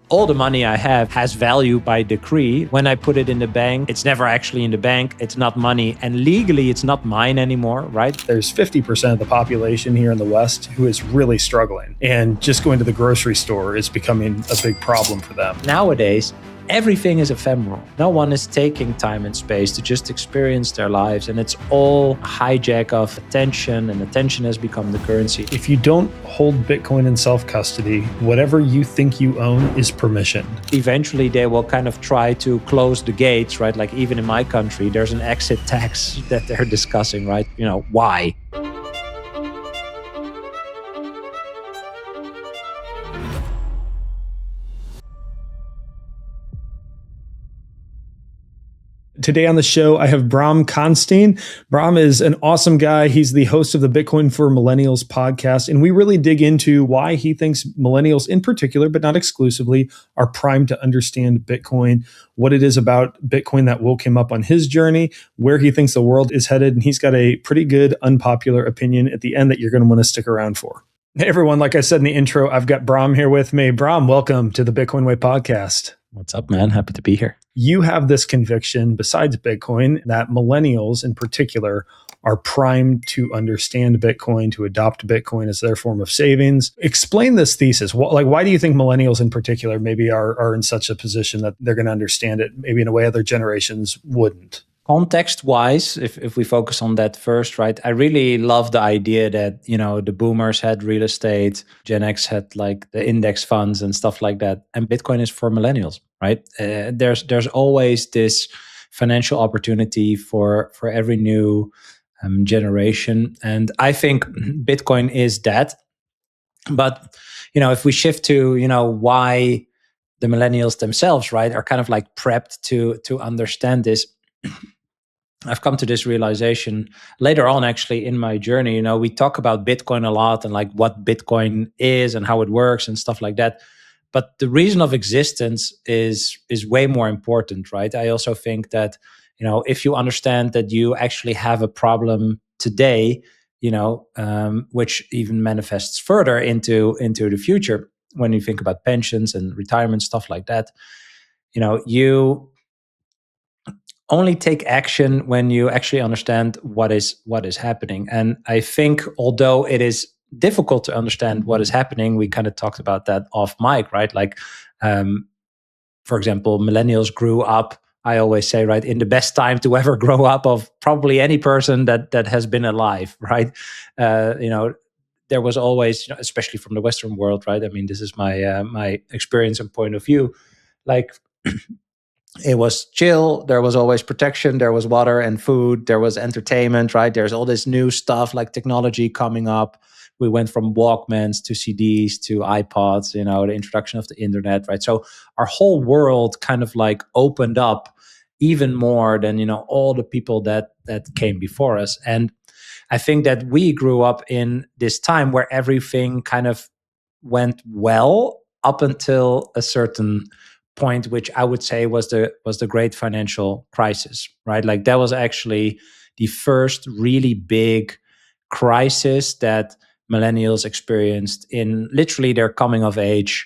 all the money I have has value by decree. When I put it in the bank, it's never actually in the bank. It's not money. And legally, it's not mine anymore, right? There's 50% of the population here in the West who is really struggling. And just going to the grocery store is becoming a big problem for them. Nowadays, everything is ephemeral. No one is taking time and space to just experience their lives. And it's all a hijack of attention, and attention has become the currency. If you don't hold Bitcoin in self-custody, whatever you think you own is permissioned. Eventually, they will kind of try to close the gates, right? Like even in my country, there's an exit tax that they're discussing, right? Why? Today on the show, I have Bram Kanstein. Bram is an awesome guy. He's the host of the Bitcoin for Millennials podcast, and we really dig into why he thinks millennials in particular, but not exclusively, are primed to understand Bitcoin, what it is about Bitcoin that woke him up on his journey, where he thinks the world is headed, and he's got a pretty good unpopular opinion at the end that you're going to want to stick around for. Hey, everyone. Like I said in the intro, I've got Bram here with me. Bram, welcome to the Bitcoin Way podcast. What's up, man? Happy to be here. You have this conviction, besides Bitcoin, that millennials in particular are primed to understand Bitcoin, to adopt Bitcoin as their form of savings. Explain this thesis. Why do you think millennials in particular maybe are in such a position that they're going to understand it maybe in a way other generations wouldn't? Context-wise, if we focus on that first, right? I really love the idea that, the boomers had real estate, Gen X had like the index funds and stuff like that. And Bitcoin is for millennials, right? There's always this financial opportunity for every new generation. And I think Bitcoin is that. But, if we shift to, why the millennials themselves, right, are kind of like prepped to understand this, I've come to this realization later on, actually, in my journey. We talk about Bitcoin a lot and like what Bitcoin is and how it works and stuff like that. But the reason of existence is way more important, right? I also think that, if you understand that you actually have a problem today, which even manifests further into the future, when you think about pensions and retirement, stuff like that, you only take action when you actually understand what is happening. And I think, although it is difficult to understand what is happening, we kind of talked about that off mic, right? Like, for example, millennials grew up, I always say, right, in the best time to ever grow up of probably any person that has been alive, right? There was always, especially from the Western world, right? I mean, this is my experience and point of view. Like, it was chill. There was always protection. There was water and food. There was entertainment, right? There's all this new stuff like technology coming up. We went from Walkmans to CDs to iPods, the introduction of the internet, right? So our whole world kind of like opened up even more than, all the people that came before us. And I think that we grew up in this time where everything kind of went well up until a certain point, which I would say was the great financial crisis, right? Like that was actually the first really big crisis that millennials experienced in literally their coming of age,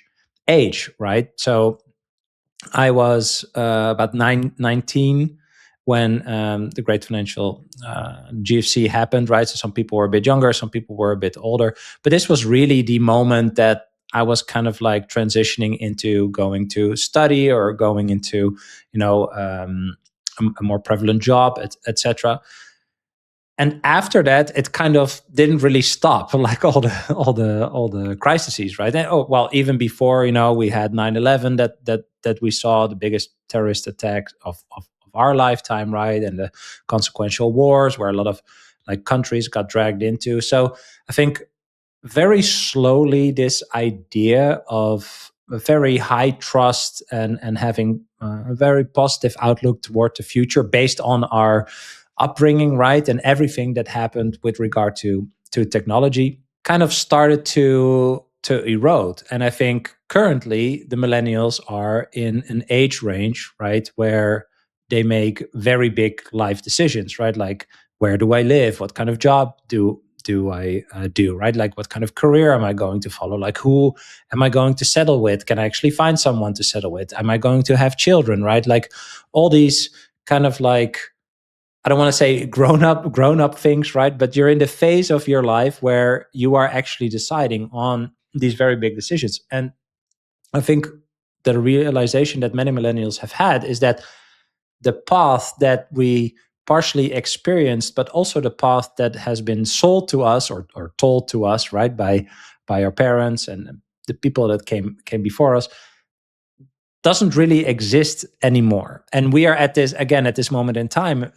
right? So I was about 19 when the great financial GFC happened, right? So some people were a bit younger, some people were a bit older, but this was really the moment that I was kind of like transitioning into going to study or going into, a more prevalent job, etc. And after that, it kind of didn't really stop, like all the crises, right? And, even before, we had 9/11 that we saw, the biggest terrorist attack of our lifetime, right? And the consequential wars where a lot of like countries got dragged into. So I think very slowly this idea of a very high trust and having a very positive outlook toward the future based on our upbringing, right, and everything that happened with regard to technology kind of started to erode. And I think currently the millennials are in an age range, right, where they make very big life decisions, right? Like, where do I live? What kind of job do do I do, right? Like, what kind of career am I going to follow? Like, who am I going to settle with? Can I actually find someone to settle with? Am I going to have children, right? Like, all these kind of like, I don't want to say grown up things, right? But you're in the phase of your life where you are actually deciding on these very big decisions. And I think the realization that many millennials have had is that the path that we partially experienced, but also the path that has been sold to us or told to us, right, by our parents and the people that came before us, doesn't really exist anymore. And we are at this moment in time,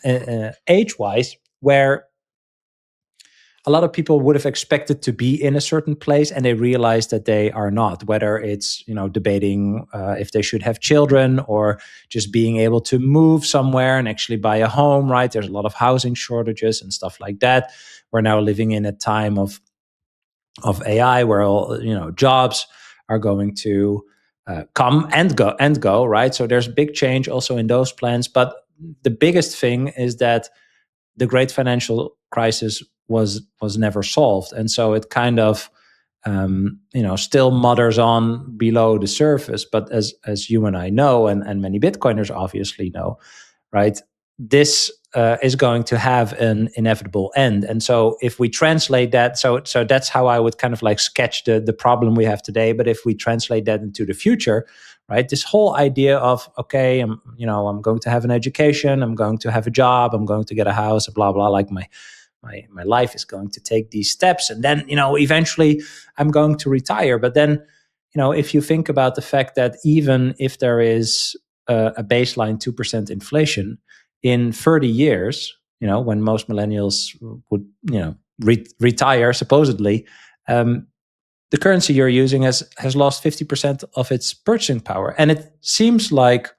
age wise, where a lot of people would have expected to be in a certain place, and they realize that they are not, whether it's debating if they should have children, or just being able to move somewhere and actually buy a home, right? There's a lot of housing shortages and stuff like that. We're now living in a time of AI, where all jobs are going to come and go, right? So there's big change also in those plans. But the biggest thing is that the great financial crisis was never solved, and so it kind of still mutters on below the surface. But as you and I know, and many Bitcoiners obviously know, right, this is going to have an inevitable end. And so if we translate that, so that's how I would kind of like sketch the problem we have today. But if we translate that into the future, right, this whole idea of, okay, I'm going to have an education, I'm going to have a job, I'm going to get a house, blah blah, like my life is going to take these steps, and then eventually I'm going to retire. But then if you think about the fact that even if there is a baseline 2% inflation in 30 years, when most millennials would retire supposedly, the currency you're using has lost 50% of its purchasing power. And it seems like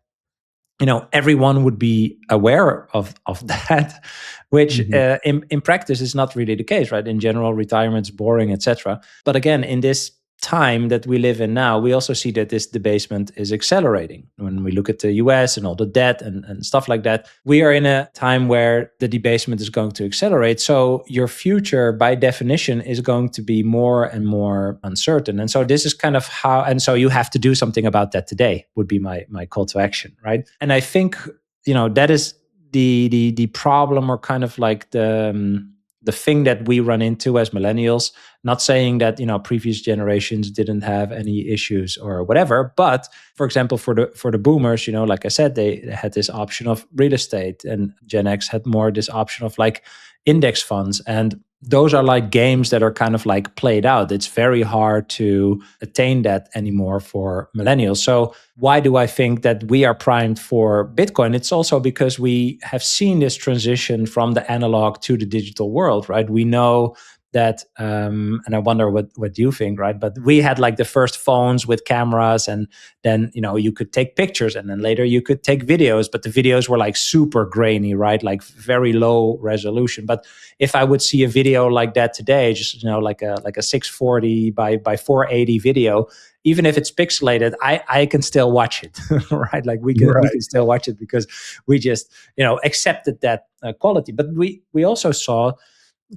everyone would be aware of that, which in practice is not really the case, right? In general, retirement's boring, etc. But again, in this time that we live in now, we also see that this debasement is accelerating. When we look at the US and all the debt and stuff like that, we are in a time where the debasement is going to accelerate. So your future, by definition, is going to be more and more uncertain. And so this is kind of how, and so you have to do something about that today, would be my call to action, right? And I think, that is the problem, or kind of like the thing that we run into as millennials. Not saying that previous generations didn't have any issues or whatever, but for example, for the boomers, like I said, they had this option of real estate, and Gen X had more this option of like index funds. And those are like games that are kind of like played out. It's very hard to attain that anymore for millennials. So why do I think that we are primed for Bitcoin? It's also because we have seen this transition from the analog to the digital world, right? We know that, and I wonder what you think, right? But we had like the first phones with cameras, and then you could take pictures, and then later you could take videos, but the videos were like super grainy, right? Like very low resolution. But if I would see a video like that today, just like a 640 by 480 video, even if it's pixelated, I can still watch it, right? Like we can still watch it, because we just accepted that quality. But we also saw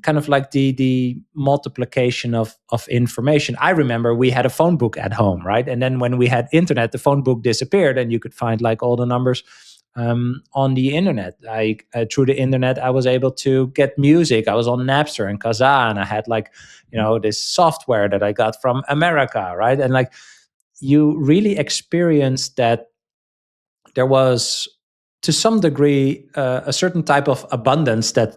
kind of like the multiplication of information. I remember we had a phone book at home, right? And then when we had internet, the phone book disappeared, and you could find like all the numbers on the internet. Through the internet, I was able to get music. I was on Napster and Kazaa, and I had like this software that I got from America, right? And like you really experienced that there was, to some degree, a certain type of abundance that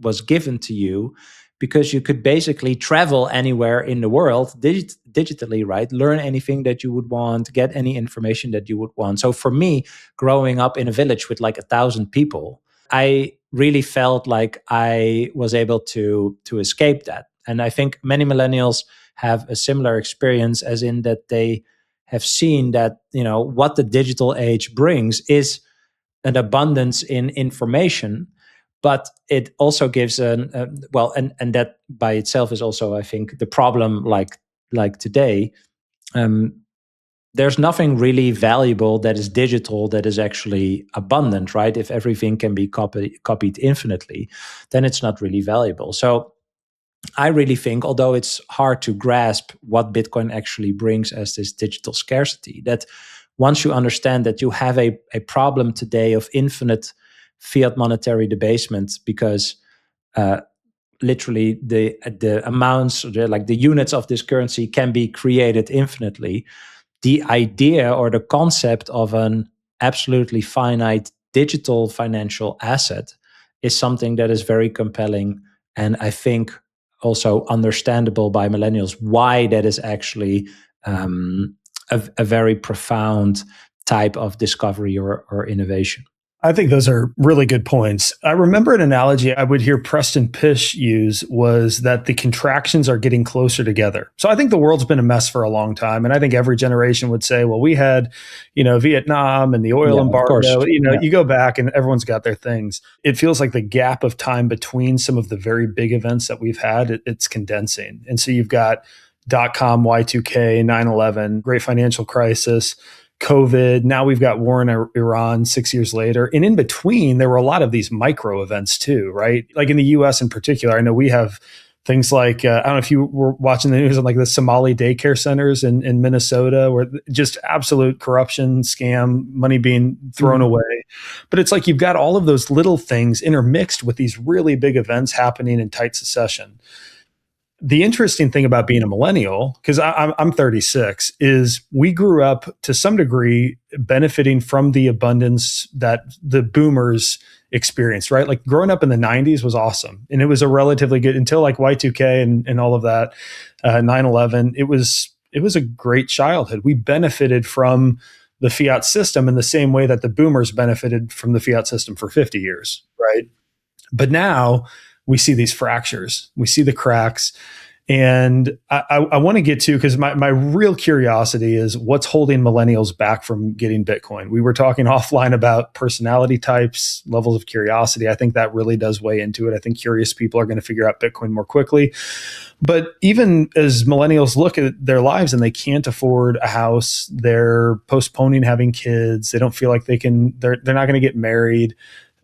was given to you, because you could basically travel anywhere in the world digitally, right? Learn anything that you would want, get any information that you would want. So for me, growing up in a village with like 1,000 people, I really felt like I was able to escape that. And I think many millennials have a similar experience, as in that they have seen that what the digital age brings is an abundance in information, but it also gives and that by itself is also, I think, the problem. Like today, there's nothing really valuable that is digital that is actually abundant, right? If everything can be copied infinitely, then it's not really valuable. So I really think, although it's hard to grasp what Bitcoin actually brings as this digital scarcity, that once you understand that you have a problem today of infinite fiat monetary debasement, because uh, literally the amounts, like the units of this currency can be created infinitely, the idea or the concept of an absolutely finite digital financial asset is something that is very compelling, and I think also understandable by millennials why that is actually a very profound type of discovery or innovation. I think those are really good points. I remember an analogy I would hear Preston Pysh use was that the contractions are getting closer together. So I think the world's been a mess for a long time. And I think every generation would say, well, we had, Vietnam and the oil Yeah, of course. embargo. Yeah. You go back and everyone's got their things. It feels like the gap of time between some of the very big events that we've had, it's condensing. And so you've got .com, Y2K, 9/11, great financial crisis, COVID. Now we've got war in Iran 6 years later. And in between, there were a lot of these micro events too, right? Like in the US in particular, I know we have things like, I don't know if you were watching the news on like the Somali daycare centers in Minnesota, where just absolute corruption, scam, money being thrown away. But it's like you've got all of those little things intermixed with these really big events happening in tight succession. The interesting thing about being a millennial, because I'm 36, is we grew up to some degree benefiting from the abundance that the boomers experienced, right? Like growing up in the 90s was awesome. And it was a relatively good, until like Y2K and all of that, 9/11, it was a great childhood. We benefited from the fiat system in the same way that the boomers benefited from the fiat system for 50 years, right? But now we see these fractures, we see the cracks. And I want to get to, because my real curiosity is what's holding millennials back from getting Bitcoin. We were talking offline about personality types, levels of curiosity. I think that really does weigh into it. I think curious people are going to figure out Bitcoin more quickly. But even as millennials look at their lives and they can't afford a house, they're postponing having kids, they don't feel like they're not going to get married.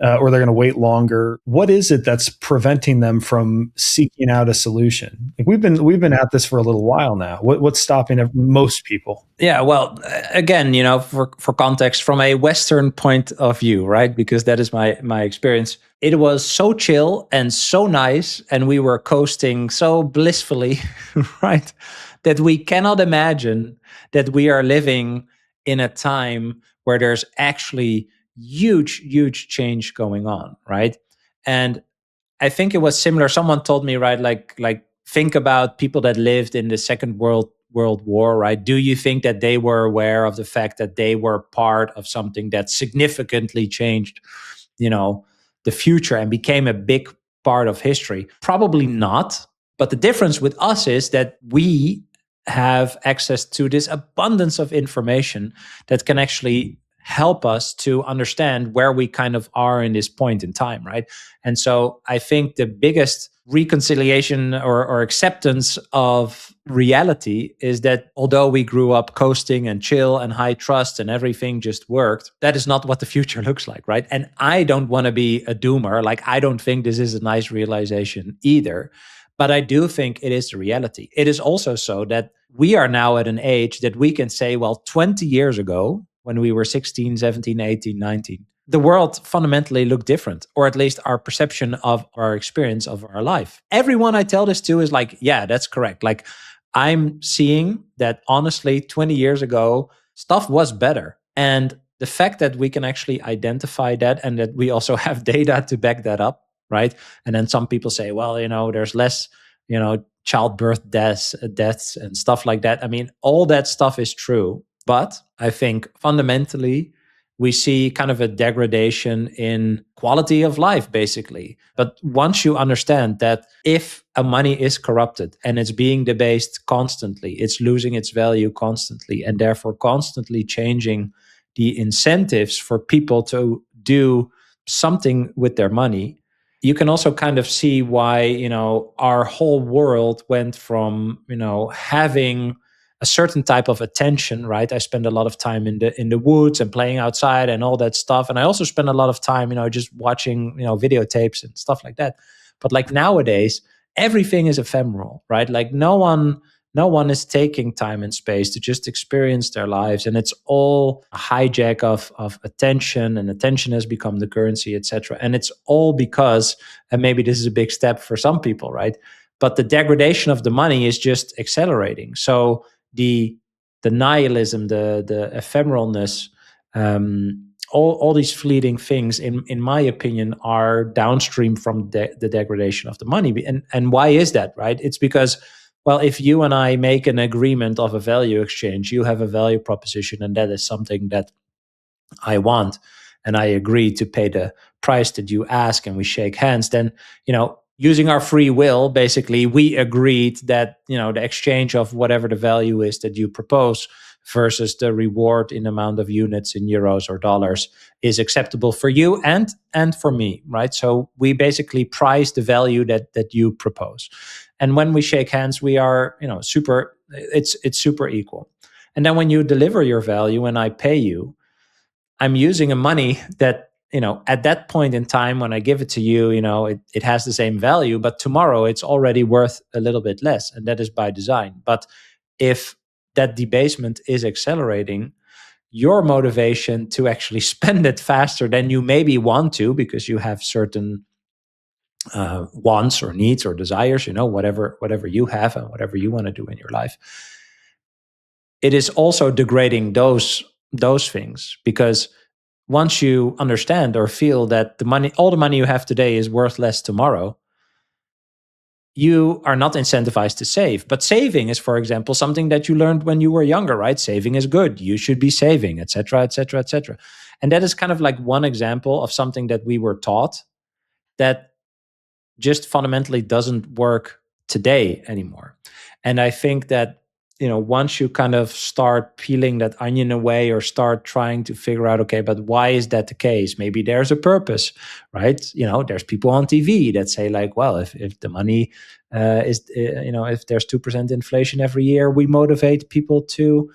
Or they're going to wait longer. What is it that's preventing them from seeking out a solution? Like we've been at this for a little while now. What's stopping most people? Yeah, well, again, for context, from a Western point of view, right? Because that is my experience. It was so chill and so nice, and we were coasting so blissfully, right? That we cannot imagine that we are living in a time where there's actually huge change going on, right? And I think it was similar. Someone told me, right, like think about people that lived in the Second World War, right? Do you think that they were aware of the fact that they were part of something that significantly changed, the future and became a big part of history? Probably not. But the difference with us is that we have access to this abundance of information that can actually help us to understand where we kind of are in this point in time, right? And so I think the biggest reconciliation or acceptance of reality is that although we grew up coasting and chill and high trust and everything just worked, that is not what the future looks like, right? And I don't want to be a doomer. Like, I don't think this is a nice realization either. But I do think it is the reality. It is also so that we are now at an age that we can say, well, 20 years ago, when we were 16, 17, 18, 19, the world fundamentally looked different, or at least our perception of our experience of our life. Everyone I tell this to is like, yeah, that's correct. Like, I'm seeing that honestly, 20 years ago, stuff was better. And the fact that we can actually identify that and that we also have data to back that up, right? And then some people say, well, there's less, childbirth deaths and stuff like that. I mean, all that stuff is true. But I think fundamentally, we see kind of a degradation in quality of life, basically. But once you understand that if a money is corrupted and it's being debased constantly, it's losing its value constantly, and therefore constantly changing the incentives for people to do something with their money, you can also kind of see why, our whole world went from, having a certain type of attention, right? I spend a lot of time in the woods and playing outside and all that stuff. And I also spend a lot of time, just watching, videotapes and stuff like that. But like nowadays, everything is ephemeral, right? Like no one is taking time and space to just experience their lives, and it's all a hijack of attention, and attention has become the currency, etc. And it's all because, and maybe this is a big step for some people, right? But the degradation of the money is just accelerating. So the nihilism, the ephemeralness, all these fleeting things, in my opinion, are downstream from the degradation of the money. And why is that, right? It's because, well, if you and I make an agreement of a value exchange, you have a value proposition, and that is something that I want, and I agree to pay the price that you ask, and we shake hands, then, using our free will, basically, we agreed that, the exchange of whatever the value is that you propose versus the reward in amount of units in euros or dollars is acceptable for you and for me, right? So we basically price the value that you propose. And when we shake hands, we are, it's super equal. And then when you deliver your value and I pay you, I'm using a money that, at that point in time when I give it to you, it has the same value, but tomorrow it's already worth a little bit less. And that is by design. But if that debasement is accelerating, your motivation to actually spend it faster than you maybe want to, because you have certain wants or needs or desires, whatever you have and whatever you want to do in your life, it is also degrading those things, because once you understand or feel that all the money you have today is worth less tomorrow, you are not incentivized to save. But saving is, for example, something that you learned when you were younger, right? Saving is good. You should be saving, etc., etc., etc. And that is kind of like one example of something that we were taught that just fundamentally doesn't work today anymore. And I think that, once you kind of start peeling that onion away, or start trying to figure out, okay, but why is that the case? Maybe there's a purpose, right? There's people on TV that say, like, well, if the money if there's 2% inflation every year, we motivate people to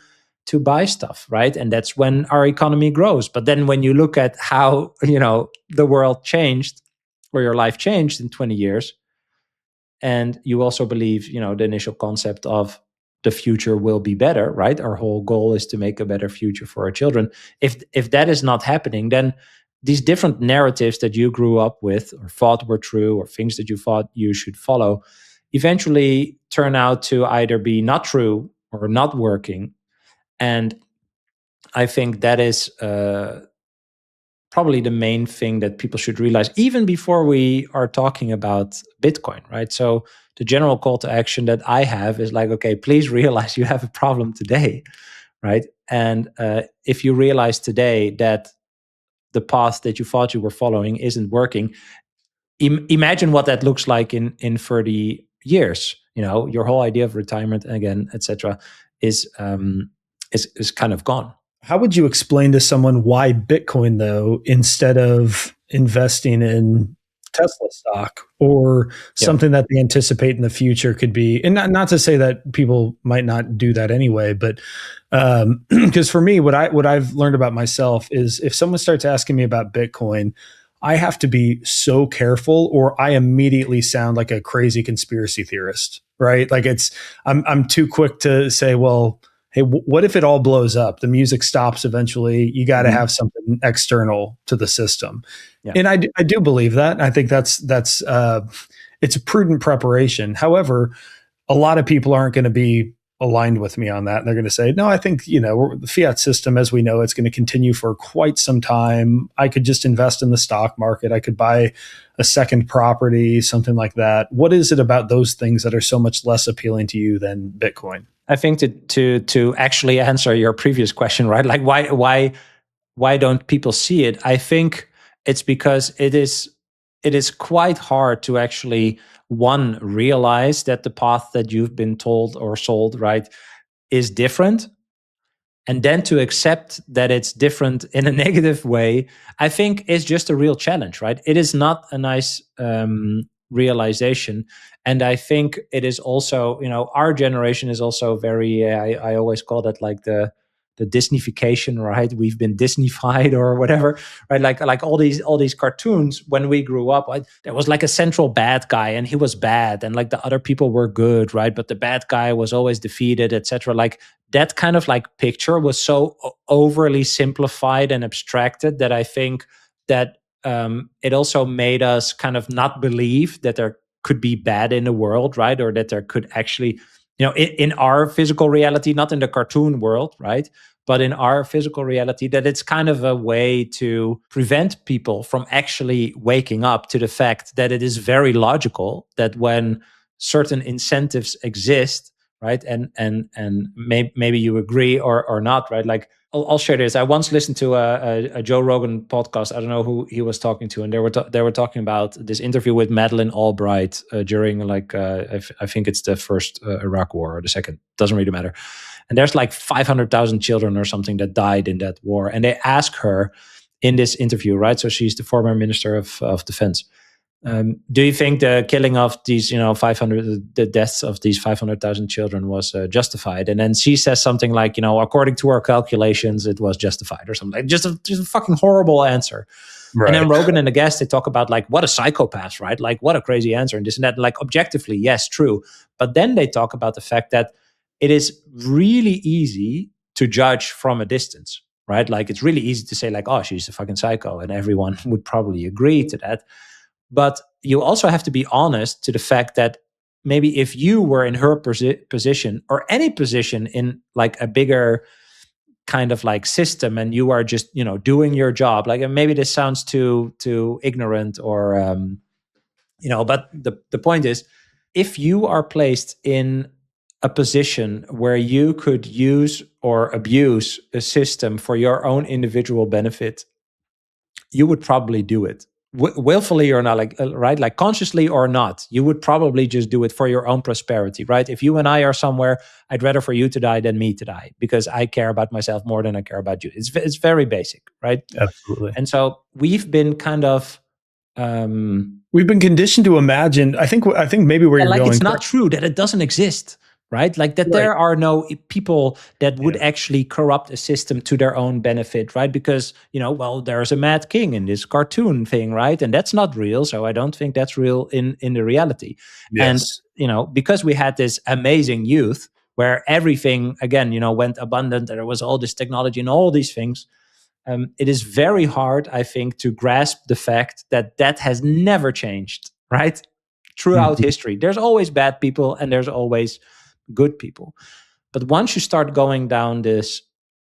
buy stuff, right? And that's when our economy grows. But then when you look at how, the world changed, or your life changed in 20 years, and you also believe, the initial concept of the future will be better, right? Our whole goal is to make a better future for our children. If that is not happening, then these different narratives that you grew up with or thought were true, or things that you thought you should follow, eventually turn out to either be not true or not working. And I think that is probably the main thing that people should realize, even before we are talking about Bitcoin, right? So the general call to action that I have is like, okay, please realize you have a problem today, right? And if you realize today that the path that you thought you were following isn't working, imagine what that looks like in 30 years. Your whole idea of retirement, again, etc., is kind of gone. How would you explain to someone why Bitcoin, though, instead of investing in Tesla stock or something that they anticipate in the future could be, and not to say that people might not do that anyway, but because for me, what I've learned about myself is if someone starts asking me about Bitcoin, I have to be so careful, or I immediately sound like a crazy conspiracy theorist, right? Like I'm too quick to say, well, hey, what if it all blows up? The music stops eventually. You got to have something external to the system. Yeah. And I do believe that. I think that's it's a prudent preparation. However, a lot of people aren't going to be aligned with me on that. And they're going to say, no, I think, the fiat system as we know, it's going to continue for quite some time. I could just invest in the stock market. I could buy a second property, something like that. What is it about those things that are so much less appealing to you than Bitcoin? I think to actually answer your previous question, right? Like why don't people see it? I think it's because it is quite hard to actually, one, realize that the path that you've been told or sold, right, is different. And then to accept that it's different in a negative way, I think is just a real challenge, right? It is not a nice realization. And I think it is also, our generation is also very, I always call that like the the Disneyfication, right? We've been Disneyfied or whatever, right? Like all these cartoons when we grew up, right? There was like a central bad guy and he was bad, and like the other people were good, right? But the bad guy was always defeated, etc. Like that kind of like picture was so overly simplified and abstracted that I think that it also made us kind of not believe that there could be bad in the world, right? Or that there could actually, in our physical reality, not in the cartoon world, right? But in our physical reality, that it's kind of a way to prevent people from actually waking up to the fact that it is very logical that when certain incentives exist, right? And maybe you agree or not, right? Like I'll share this. I once listened to a Joe Rogan podcast. I don't know who he was talking to, and they were talking about this interview with Madeleine Albright during like I think it's the first Iraq War or the second. Doesn't really matter. And there's like 500,000 children or something that died in that war, and they ask her in this interview, right? So she's the former minister of defense. Do you think the killing of these, 500, the deaths of these 500,000 children was justified? And then she says something like, according to our calculations, it was justified or something. Like just a fucking horrible answer. Right. And then Rogan and the guest, they talk about like, what a psychopath, right? Like what a crazy answer and this and that. Like objectively, yes, true. But then they talk about the fact that it is really easy to judge from a distance, right? Like it's really easy to say like, oh, she's a fucking psycho. And everyone would probably agree to that. But you also have to be honest to the fact that maybe if you were in her position or any position in like a bigger kind of like system and you are just, doing your job, like maybe this sounds too ignorant or, but the point is, if you are placed in a position where you could use or abuse a system for your own individual benefit, you would probably do it. Willfully or not, like right, like consciously or not, you would probably just do it for your own prosperity, right? If you and I are somewhere, I'd rather for you to die than me to die because I care about myself more than I care about you. It's very basic, right? Absolutely. And so we've been kind of we've been conditioned to imagine. I think maybe where you're like going. It's not true that it doesn't exist. Right? Like that there are no people that would actually corrupt a system to their own benefit, right? Because, there's a mad king in this cartoon thing, right? And that's not real. So I don't think that's real in the reality. Yes. And, because we had this amazing youth where everything, again, went abundant and there was all this technology and all these things, it is very hard, I think, to grasp the fact that has never changed, right? Throughout history. There's always bad people and there's always good people. But once you start going down this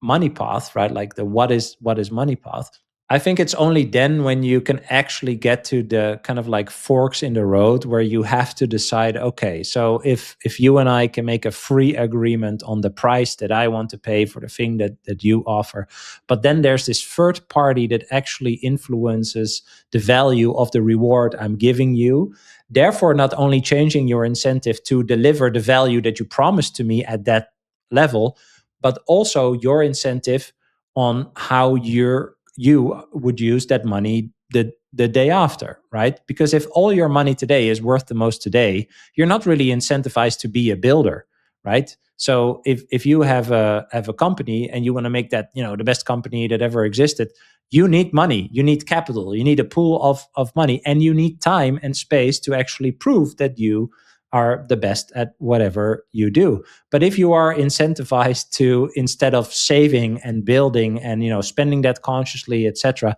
money path, right? Like the what is money path, I think it's only then when you can actually get to the kind of like forks in the road where you have to decide, okay, so if you and I can make a free agreement on the price that I want to pay for the thing that you offer, but then there's this third party that actually influences the value of the reward I'm giving you, therefore not only changing your incentive to deliver the value that you promised to me at that level, but also your incentive on how you would use that money the day after, right? Because if all your money today is worth the most today, you're not really incentivized to be a builder, right? So if you have a company and you want to make that, the best company that ever existed, you need money, you need capital, you need a pool of money, and you need time and space to actually prove that you are the best at whatever you do. But if you are incentivized to, instead of saving and building and spending that consciously, etc.,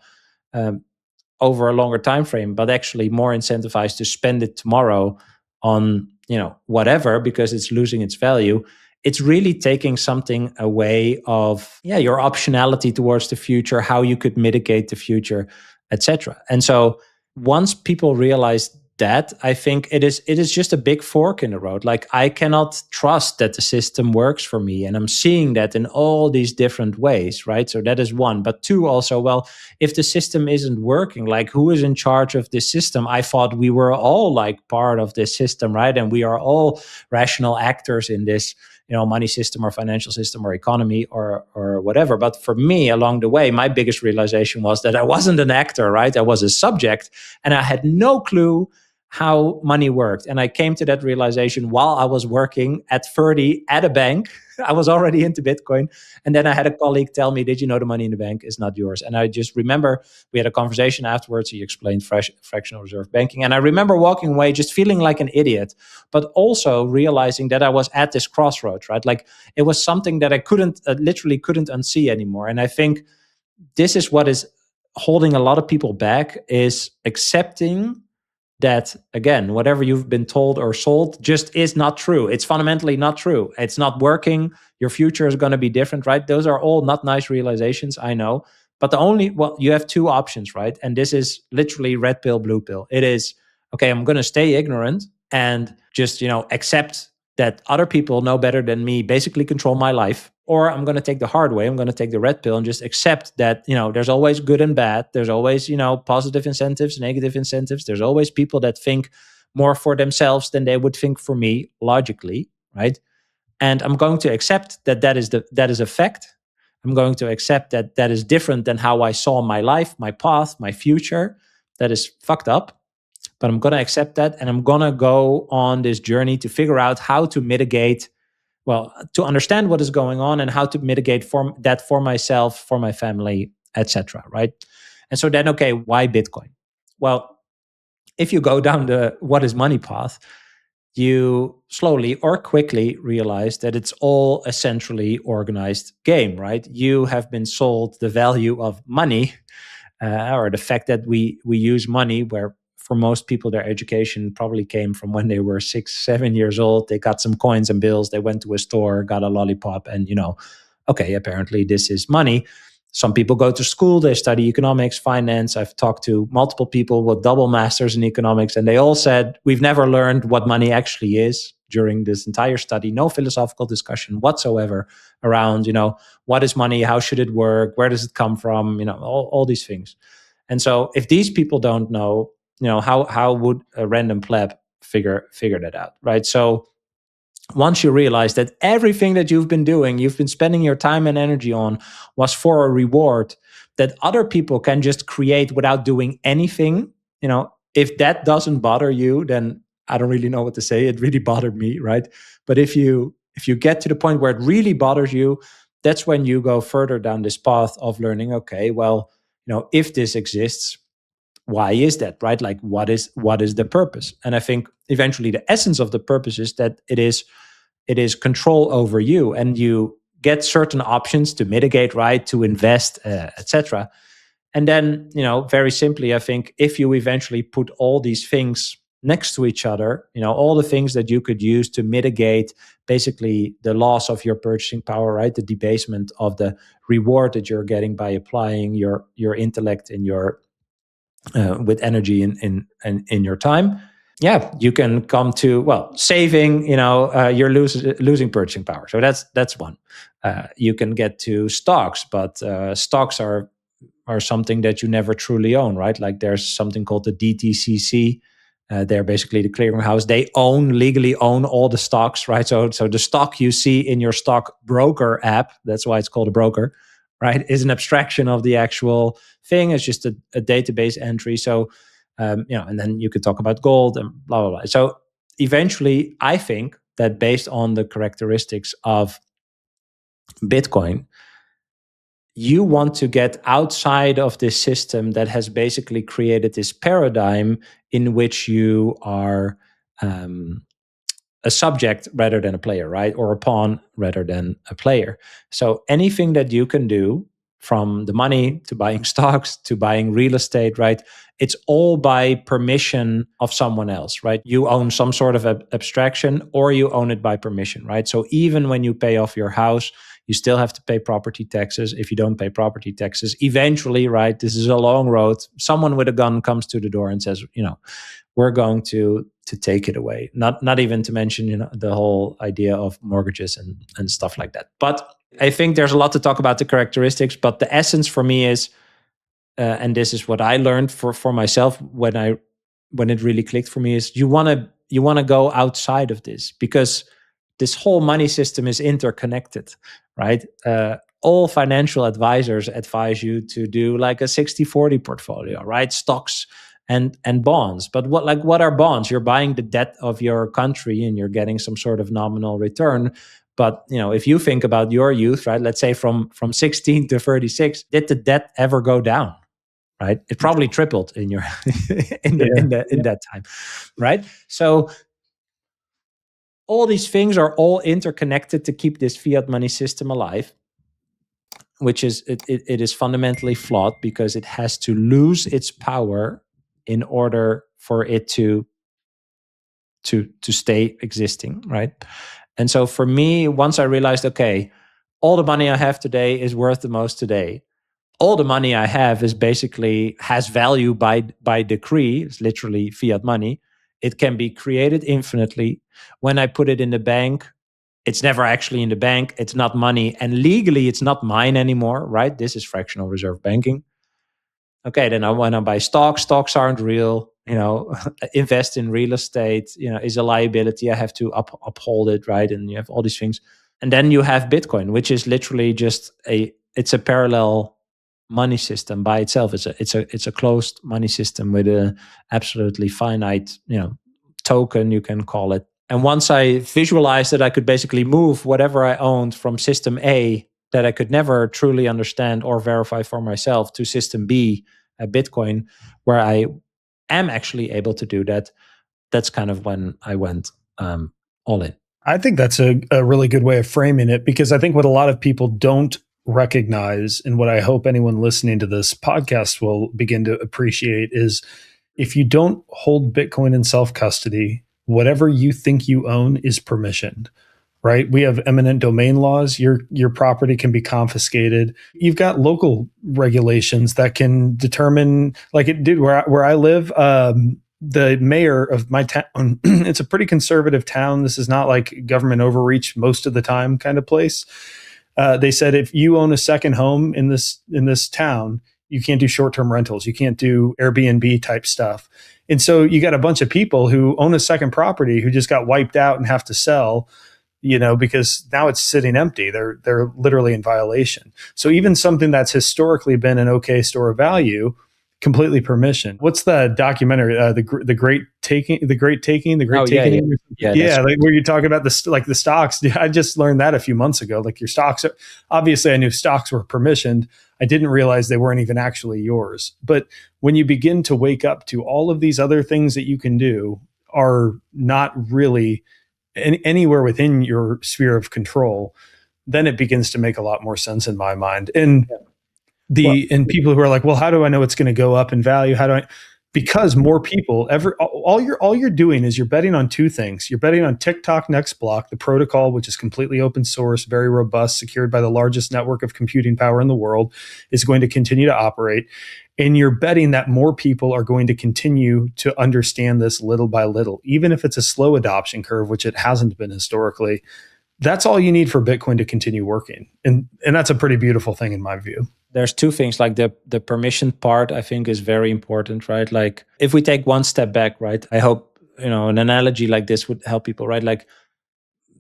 over a longer time frame, but actually more incentivized to spend it tomorrow on whatever because it's losing its value, it's really taking something away of your optionality towards the future, how you could mitigate the future, etc. And so once people realize that, I think it is just a big fork in the road. Like I cannot trust that the system works for me, and I'm seeing that in all these different ways, right? So that is one. But two, also, well, if the system isn't working, like who is in charge of this system? I thought we were all like part of this system, right? And we are all rational actors in this, money system or financial system or economy or whatever. But for me, along the way, my biggest realization was that I wasn't an actor, right? I was a subject, and I had no clue how money worked. And I came to that realization while I was working at 30 at a bank. I was already into Bitcoin. And then I had a colleague tell me, did you know the money in the bank is not yours? And I just remember we had a conversation afterwards. He explained fractional reserve banking. And I remember walking away just feeling like an idiot, but also realizing that I was at this crossroads, right? Like it was something that I literally couldn't unsee anymore. And I think this is what is holding a lot of people back, is accepting that, again, whatever you've been told or sold just is not true. It's fundamentally not true. It's not working. Your future is going to be different, right? Those are all not nice realizations, I know. But you have two options, right? And this is literally red pill, blue pill. It is, okay, I'm going to stay ignorant and just, accept that other people know better than me, basically control my life. Or I'm going to take the hard way. I'm going to take the red pill and just accept that, there's always good and bad. There's always, positive incentives, negative incentives. There's always people that think more for themselves than they would think for me, logically, right? And I'm going to accept that is a fact. I'm going to accept that is different than how I saw my life, my path, my future. That is fucked up. But I'm going to accept that, and I'm going to go on this journey to figure out how to mitigate, to understand what is going on and how to mitigate for myself, for my family, etc. Right? And so then, okay, why Bitcoin? Well, if you go down the what is money path, you slowly or quickly realize that it's all a centrally organized game, right? You have been sold the value of money, or the fact that we use money, where for most people their education probably came from when they were 6-7 years old. They got some coins and bills, they went to a store, got a lollipop, and okay, apparently this is money. Some people go to school, they study economics, finance. I've talked to multiple people with double masters in economics, and they all said, we've never learned what money actually is during this entire study. No philosophical discussion whatsoever around, what is money? How should it work? Where does it come from? All these things. And so if these people don't know, how would a random pleb figure that out, right? So once you realize that everything that you've been spending your time and energy on, was for a reward that other people can just create without doing anything, if that doesn't bother you, then I don't really know what to say. It really bothered me, right? But if you get to the point where it really bothers you, that's when you go further down this path of learning, okay, well, if this exists, why is that, right? Like what is the purpose? And I think eventually the essence of the purpose is that it is control over you, and you get certain options to mitigate, right, to invest, etc. And then, very simply, I think if you eventually put all these things next to each other, all the things that you could use to mitigate basically the loss of your purchasing power, right, the debasement of the reward that you're getting by applying your intellect and your with energy in your time, you can come to, saving. You're losing purchasing power, so that's one. You can get to stocks, but stocks are something that you never truly own, right? Like there's something called the DTCC. They're basically the clearinghouse. They legally own all the stocks, right? So the stock you see in your stock broker app, that's why it's called a broker, right, is an abstraction of the actual thing. It's just a database entry. So, and then you could talk about gold and blah, blah, blah. So eventually, I think that based on the characteristics of Bitcoin, you want to get outside of this system that has basically created this paradigm in which you are a subject rather than a player, right? Or a pawn rather than a player. So anything that you can do, from the money to buying stocks to buying real estate, right? It's all by permission of someone else, right? You own some sort of abstraction, or you own it by permission, right? So even when you pay off your house, you still have to pay property taxes. If you don't pay property taxes, eventually, right, this is a long road, someone with a gun comes to the door and says, we're going to take it away. Not even to mention, the whole idea of mortgages and stuff like that. But I think there's a lot to talk about the characteristics, but the essence for me is, and this is what I learned for myself when it really clicked for me, is you want to go outside of this, because this whole money system is interconnected, right? All financial advisors advise you to do like a 60-40 portfolio, right? Stocks and bonds. But what are bonds? You're buying the debt of your country and you're getting some sort of nominal return. But if you think about your youth, right? Let's say from 16 to 36, did the debt ever go down? Right? It probably tripled in your in that time, right? So all these things are all interconnected to keep this fiat money system alive, which is it is fundamentally flawed because it has to lose its power in order for it to stay existing, right? And so for me, once I realized, okay, all the money I have today is worth the most today. All the money I have is basically has value by decree. It's literally fiat money. It can be created infinitely. When I put it in the bank, it's never actually in the bank. It's not money. And legally, it's not mine anymore, right? This is fractional reserve banking. Okay, then I want to buy stocks. Stocks aren't real. Invest in real estate, is a liability. I have to uphold it, right? And you have all these things. And then you have Bitcoin, which is literally just it's a parallel money system by itself. It's a closed money system with a absolutely finite, token, you can call it. And once I visualized that I could basically move whatever I owned from system A that I could never truly understand or verify for myself to system B, a Bitcoin, where I am actually able to do that, that's kind of when I went all in. I think that's a really good way of framing it, because I think what a lot of people don't recognize, and what I hope anyone listening to this podcast will begin to appreciate, is if you don't hold Bitcoin in self-custody, whatever you think you own is permissioned. Right? We have eminent domain laws. Your property can be confiscated. You've got local regulations that can determine, like it did where I live. The mayor of my town, it's a pretty conservative town. This is not like government overreach most of the time kind of place. They said if you own a second home in this town, you can't do short-term rentals. You can't do Airbnb type stuff. And so you got a bunch of people who own a second property who just got wiped out and have to sell, because now it's sitting empty. They're literally in violation. So even something that's historically been an okay store of value, completely permission. What's the documentary? The Great Taking. Yeah, like where you talk about the stocks. I just learned that a few months ago. Like your stocks are, obviously I knew stocks were permissioned. I didn't realize they weren't even actually yours. But when you begin to wake up to all of these other things that you can do are not really anywhere within your sphere of control, then it begins to make a lot more sense in my mind. And and people who are like, well, how do I know it's going to go up in value? How do I? Because more people all you're doing is you're betting on two things. You're betting on TikTok Next Block, the protocol, which is completely open source, very robust, secured by the largest network of computing power in the world, is going to continue to operate. And you're betting that more people are going to continue to understand this little by little, even if it's a slow adoption curve, which it hasn't been historically. That's all you need for Bitcoin to continue working. And that's a pretty beautiful thing in my view. There's two things, like the permission part, I think, is very important, right? Like if we take one step back, right? I hope, an analogy like this would help people, right? Like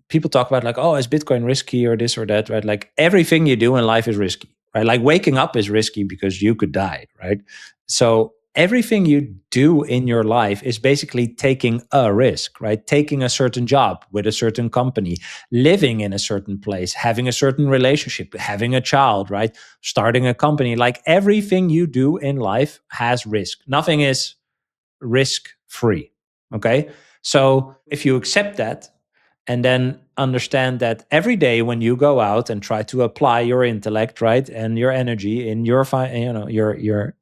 people talk about like, oh, is Bitcoin risky or this or that, right? Like everything you do in life is risky, right? Like waking up is risky because you could die, right? So everything you do in your life is basically taking a risk, right? Taking a certain job with a certain company, living in a certain place, having a certain relationship, having a child, right? Starting a company. Like everything you do in life has risk. Nothing is risk free. Okay. So if you accept that, and then understand that every day when you go out and try to apply your intellect, right, and your energy in your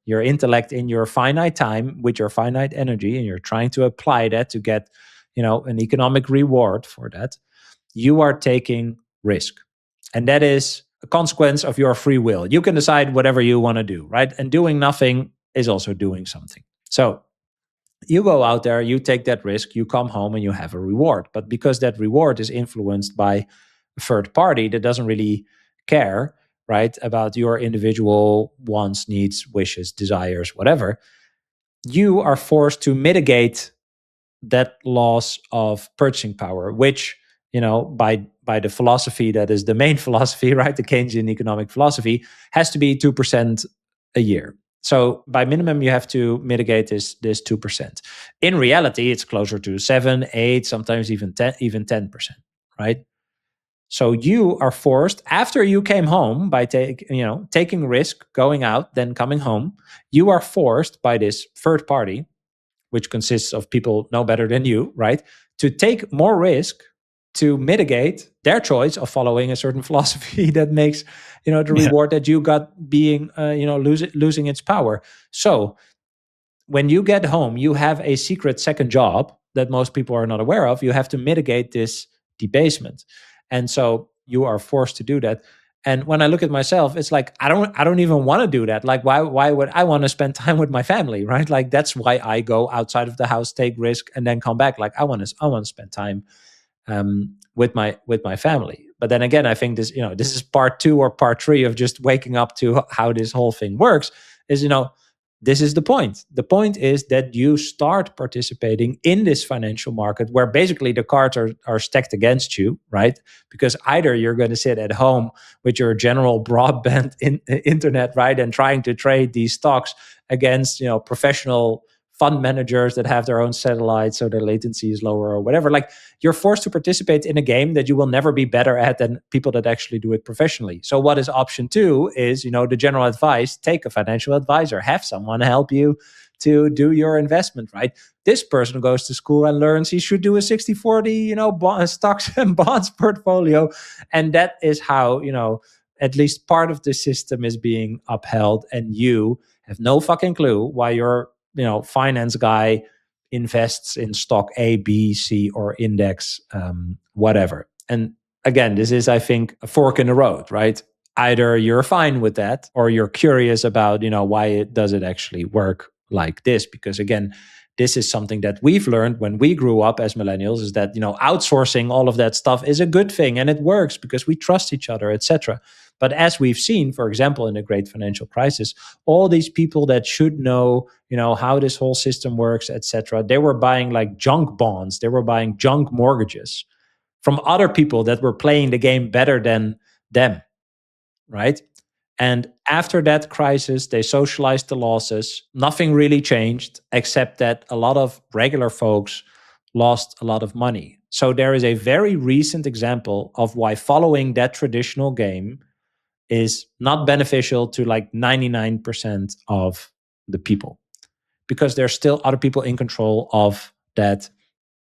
your intellect in your finite time with your finite energy, and you're trying to apply that to get an economic reward for that, you are taking risk, and that is a consequence of your free will. You can decide whatever you want to do, right? And doing nothing is also doing something. So you go out there, you take that risk, you come home and you have a reward. But because that reward is influenced by a third party that doesn't really care, right, about your individual wants, needs, wishes, desires, whatever, you are forced to mitigate that loss of purchasing power, which, by the philosophy that is the main philosophy, right, the Keynesian economic philosophy, has to be 2% a year. So by minimum, you have to mitigate this 2%. In reality, it's closer to 7, 8, sometimes even 10%, right? So you are forced, after you came home by taking risk, going out, then coming home, you are forced by this third party, which consists of people no better than you, right, to take more risk to mitigate their choice of following a certain philosophy that makes the reward that you got being losing its power. So when you get home, you have a secret second job that most people are not aware of. You have to mitigate this debasement, and so you are forced to do that. And when I look at myself, it's like I don't even want to do that. Like why would I want to spend time with my family, right? Like that's why I go outside of the house, take risk, and then come back. Like I want to spend time with my family. But then again, I think this is part 2 or part 3 of just waking up to how this whole thing works. Is this is the point. The point is that you start participating in this financial market where basically the cards are stacked against you, right? Because either you're going to sit at home with your general broadband internet, right, and trying to trade these stocks against professional fund managers that have their own satellites so their latency is lower or whatever. Like you're forced to participate in a game that you will never be better at than people that actually do it professionally. So what is option 2 is, the general advice, take a financial advisor, have someone help you to do your investment, right? This person goes to school and learns he should do a 60-40, stocks and bonds portfolio. And that is how, at least part of the system is being upheld, and you have no fucking clue why your finance guy invests in stock A, B, C, or index, whatever. And again, this is, I think, a fork in the road, right? Either you're fine with that, or you're curious about, why does it actually work like this? Because again, this is something that we've learned when we grew up as millennials, is that outsourcing all of that stuff is a good thing and it works because we trust each other, etc. But as we've seen, for example, in the great financial crisis, all these people that should know, how this whole system works, etc., they were buying like junk bonds, they were buying junk mortgages from other people that were playing the game better than them, right? And after that crisis, they socialized the losses. Nothing really changed, except that a lot of regular folks lost a lot of money. So there is a very recent example of why following that traditional game is not beneficial to like 99% of the people, because there's still other people in control of that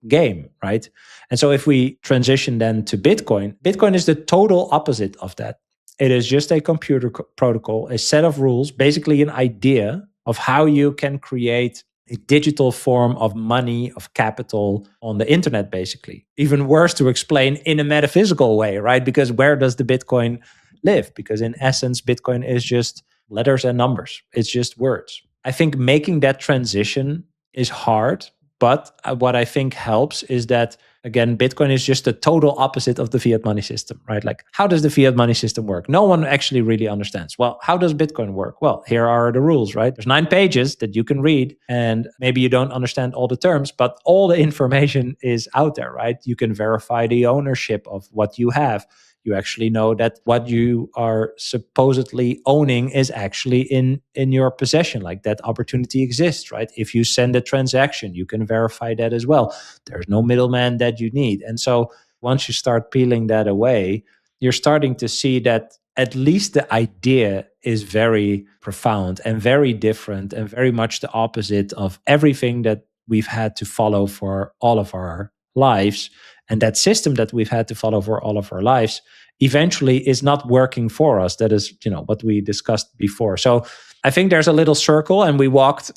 game, right? And so if we transition then to Bitcoin, Bitcoin is the total opposite of that. It is just a computer protocol, a set of rules, basically an idea of how you can create a digital form of money, of capital on the internet, basically. Even worse to explain, in a metaphysical way, right? Because where does the Bitcoin live? Because in essence, Bitcoin is just letters and numbers. It's just words. I think making that transition is hard. But what I think helps is that, again, Bitcoin is just the total opposite of the fiat money system, right? Like, how does the fiat money system work? No one actually really understands. Well, how does Bitcoin work? Well, here are the rules, right? There's 9 pages that you can read, and maybe you don't understand all the terms, but all the information is out there, right? You can verify the ownership of what you have. You actually know that what you are supposedly owning is actually in your possession. Like that opportunity exists, right? If you send a transaction, you can verify that as well. There's no middleman that you need. And so once you start peeling that away, you're starting to see that at least the idea is very profound and very different and very much the opposite of everything that we've had to follow for all of our lives. And that system that we've had to follow for all of our lives eventually is not working for us. That is, what we discussed before. So I think there's a little circle, and we walked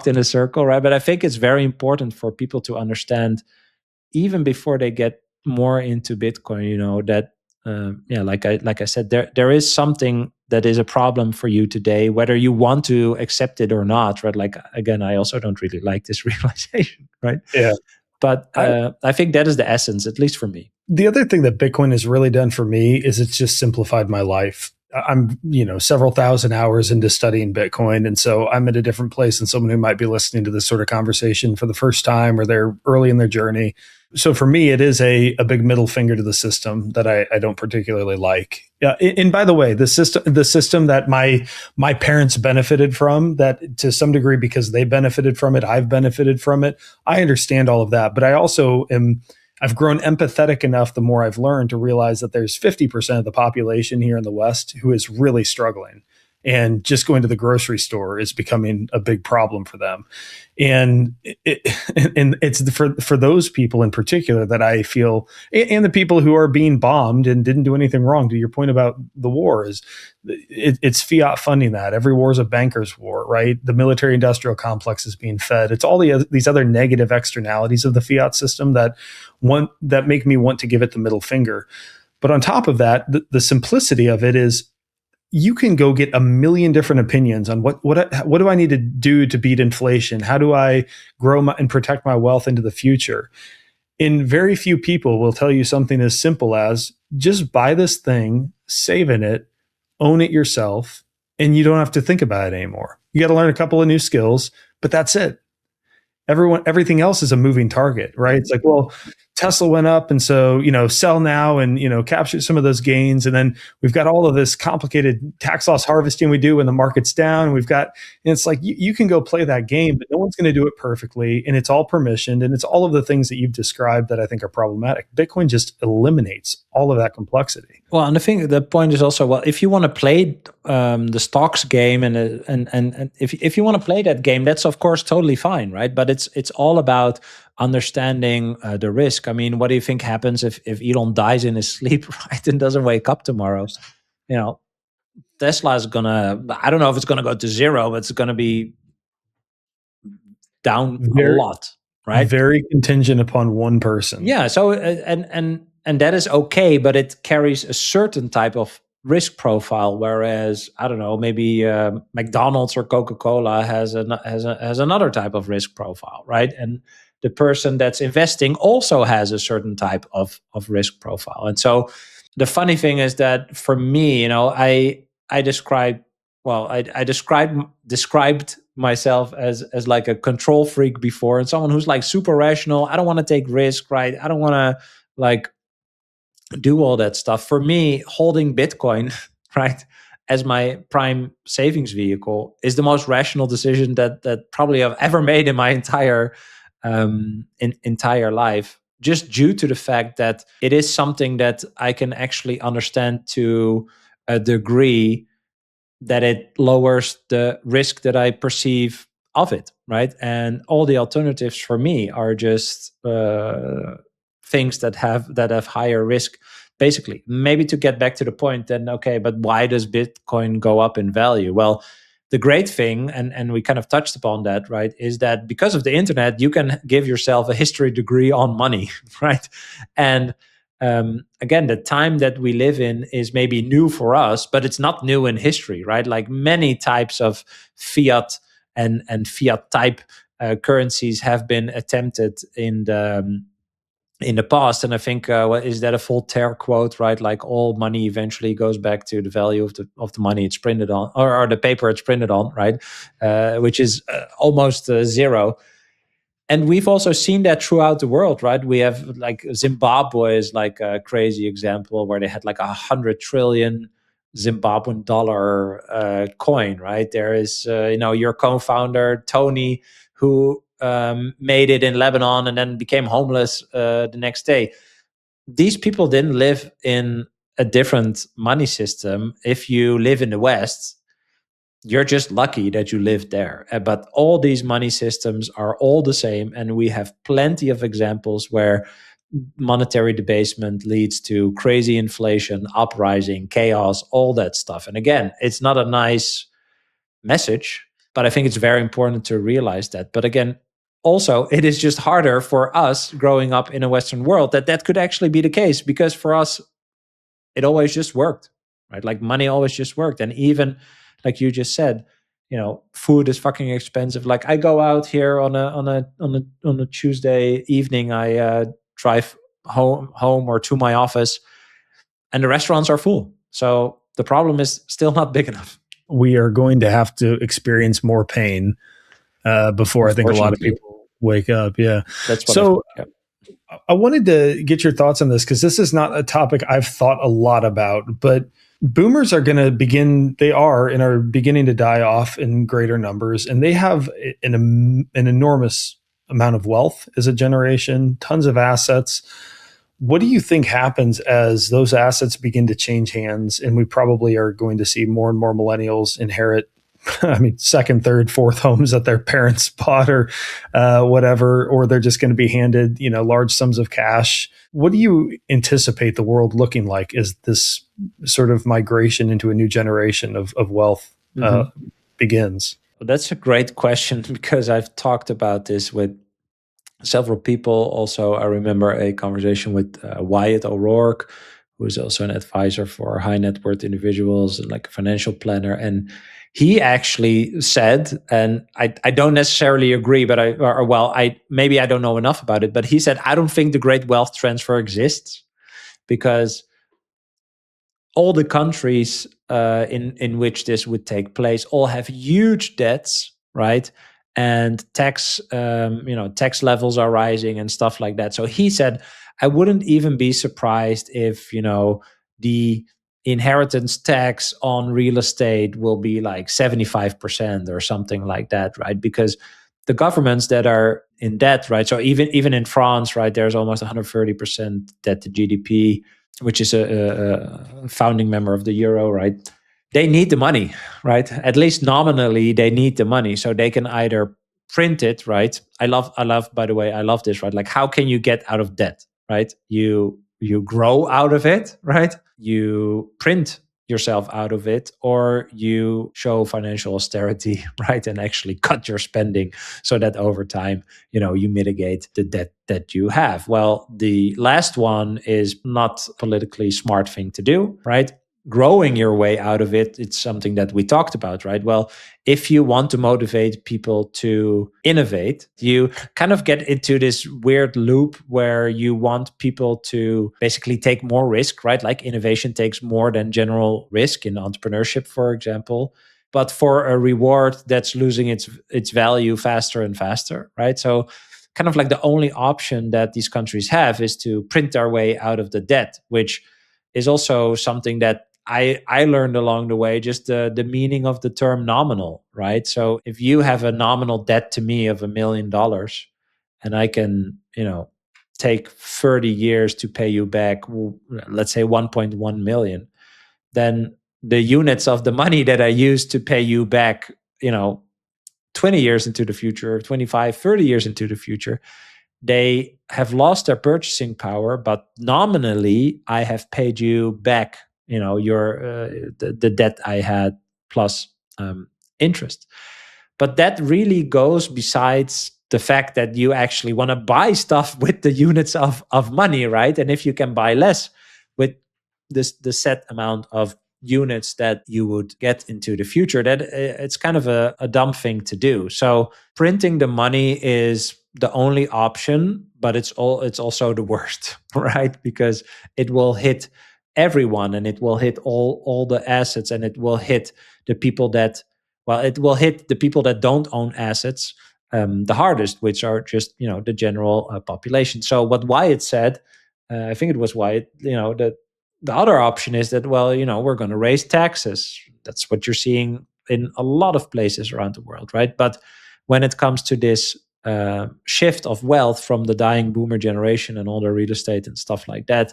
in a circle, right? But I think it's very important for people to understand, even before they get more into Bitcoin, that like I said, there is something that is a problem for you today, whether you want to accept it or not, right? Like, again, I also don't really like this realization, right? Yeah. But I think that is the essence, at least for me. The other thing that Bitcoin has really done for me is it's just simplified my life. I'm, several thousand hours into studying Bitcoin. And so I'm at a different place than someone who might be listening to this sort of conversation for the first time, or they're early in their journey. So for me, it is a big middle finger to the system that I don't particularly like. And by the way, the system that my parents benefited from, that to some degree because they benefited from it, I've benefited from it. I understand all of that, but I also am. I've grown empathetic enough the more I've learned to realize that there's 50% of the population here in the West who is really struggling. And just going to the grocery store is becoming a big problem for them. And and it's for those people in particular that I feel, and the people who are being bombed and didn't do anything wrong. To your point about the war, is it's fiat funding that. Every war is a banker's war, right? The military industrial complex is being fed. It's all these other negative externalities of the fiat system that make me want to give it the middle finger. But on top of that, the simplicity of it is, you can go get a million different opinions on what do I need to do to beat inflation? How do I grow and protect my wealth into the future? And very few people will tell you something as simple as just buy this thing, save in it, own it yourself, and you don't have to think about it anymore. You got to learn a couple of new skills, but that's it. Everything else is a moving target, right? It's like, well, Tesla went up, and so, sell now and, capture some of those gains. And then we've got all of this complicated tax loss harvesting we do when the market's down. And it's like, you can go play that game, but no one's going to do it perfectly. And it's all permissioned. And it's all of the things that you've described that I think are problematic. Bitcoin just eliminates all of that complexity. Well, and the point is also, well, if you want to play the stocks game and if you want to play that game, that's of course totally fine, right? But it's all about understanding the risk. I mean, what do you think happens if Elon dies in his sleep, right, and doesn't wake up tomorrow? Tesla is gonna, I don't know if it's gonna go to zero, but it's gonna be down a lot, right? Very contingent upon one person. Yeah. So and that is okay, but it carries a certain type of risk profile, whereas I don't know, maybe McDonald's or Coca-Cola has another type of risk profile, right? And the person that's investing also has a certain type of risk profile. And so the funny thing is that for me, I described myself as like a control freak before, and someone who's like super rational. I don't want to take risk, right? I don't want to like do all that stuff. For me, holding Bitcoin, right, as my prime savings vehicle is the most rational decision that probably I've ever made in my entire life, just due to the fact that it is something that I can actually understand to a degree that it lowers the risk that I perceive of it, right? And all the alternatives for me are just things that have higher risk. Basically, maybe to get back to the point, then okay, but why does Bitcoin go up in value? Well, the great thing, and we kind of touched upon that, right, is that because of the internet, you can give yourself a history degree on money, right? And again, the time that we live in is maybe new for us, but it's not new in history, right? Like many types of fiat and fiat type currencies have been attempted in the past. And I think is that a Voltaire quote, right? Like all money eventually goes back to the value of the money it's printed on, or the paper it's printed on, right? Which is almost zero. And we've also seen that throughout the world, right? We have like Zimbabwe is like a crazy example where they had like 100 trillion Zimbabwean dollar coin, right? There is, your co-founder, Tony, who made it in Lebanon and then became homeless the next day. These people didn't live in a different money system. If you live in the West, you're just lucky that you live there. But all these money systems are all the same. And we have plenty of examples where monetary debasement leads to crazy inflation, uprising, chaos, all that stuff. And again, it's not a nice message, but I think it's very important to realize that. But again, also, it is just harder for us growing up in a Western world that could actually be the case, because for us, it always just worked, right? Like money always just worked. And even like you just said, food is fucking expensive. Like I go out here on a Tuesday evening, I drive home or to my office, and the restaurants are full. So the problem is still not big enough. We are going to have to experience more pain before I think a lot of people wake up. Yeah. That's what I wanted to get your thoughts on this because this is not a topic I've thought a lot about, but boomers are going to begin, they are and are beginning to die off in greater numbers. And they have an enormous amount of wealth as a generation, tons of assets. What do you think happens as those assets begin to change hands? And we probably are going to see more and more millennials inherit, I mean, second, third, fourth homes that their parents bought or whatever, or they're just going to be handed, large sums of cash. What do you anticipate the world looking like as this sort of migration into a new generation of wealth begins? Well, that's a great question because I've talked about this with several people. Also, I remember a conversation with Wyatt O'Rourke, who is also an advisor for high net worth individuals and like a financial planner. And he actually said, and I don't necessarily agree, but maybe I don't know enough about it, but he said, I don't think the great wealth transfer exists because all the countries in which this would take place all have huge debts, right? And tax levels are rising and stuff like that. So he said, I wouldn't even be surprised if the inheritance tax on real estate will be like 75% or something like that, right? Because the governments that are in debt, right? So even in France, right, there's almost 130% debt to GDP, which is a founding member of the euro, right? They need the money, right? At least nominally, they need the money, so they can either print it, right? I love. By the way, I love this, right? Like, how can you get out of debt, right? You grow out of it, right? You print yourself out of it, or you show financial austerity, right, and actually cut your spending so that over time you mitigate the debt that you have. Well, the last one is not politically smart thing to do, right? Growing your way out of it, it's something that we talked about, right? Well, if you want to motivate people to innovate, you kind of get into this weird loop where you want people to basically take more risk, right? Like innovation takes more than general risk in entrepreneurship, for example, but for a reward that's losing its value faster and faster, right? So kind of like the only option that these countries have is to print their way out of the debt, which is also something that I learned along the way, just the meaning of the term nominal, right? So if you have a nominal debt to me of $1 million and I can, take 30 years to pay you back, let's say 1.1 million, then the units of the money that I use to pay you back, 20 years into the future, 25, 30 years into the future, they have lost their purchasing power, but nominally I have paid you back, the debt I had plus interest. But that really goes besides the fact that you actually want to buy stuff with the units of money, right? And if you can buy less with the set amount of units that you would get into the future, that it's kind of a dumb thing to do. So printing the money is the only option, but it's also the worst, right? Because it will hit everyone and it will hit all the assets, and it will hit the people that don't own assets the hardest, which are just the general population. So what Wyatt said, I think it was Wyatt, that the other option is that, we're going to raise taxes. That's what you're seeing in a lot of places around the world, right? But when it comes to this shift of wealth from the dying boomer generation and all the real estate and stuff like that,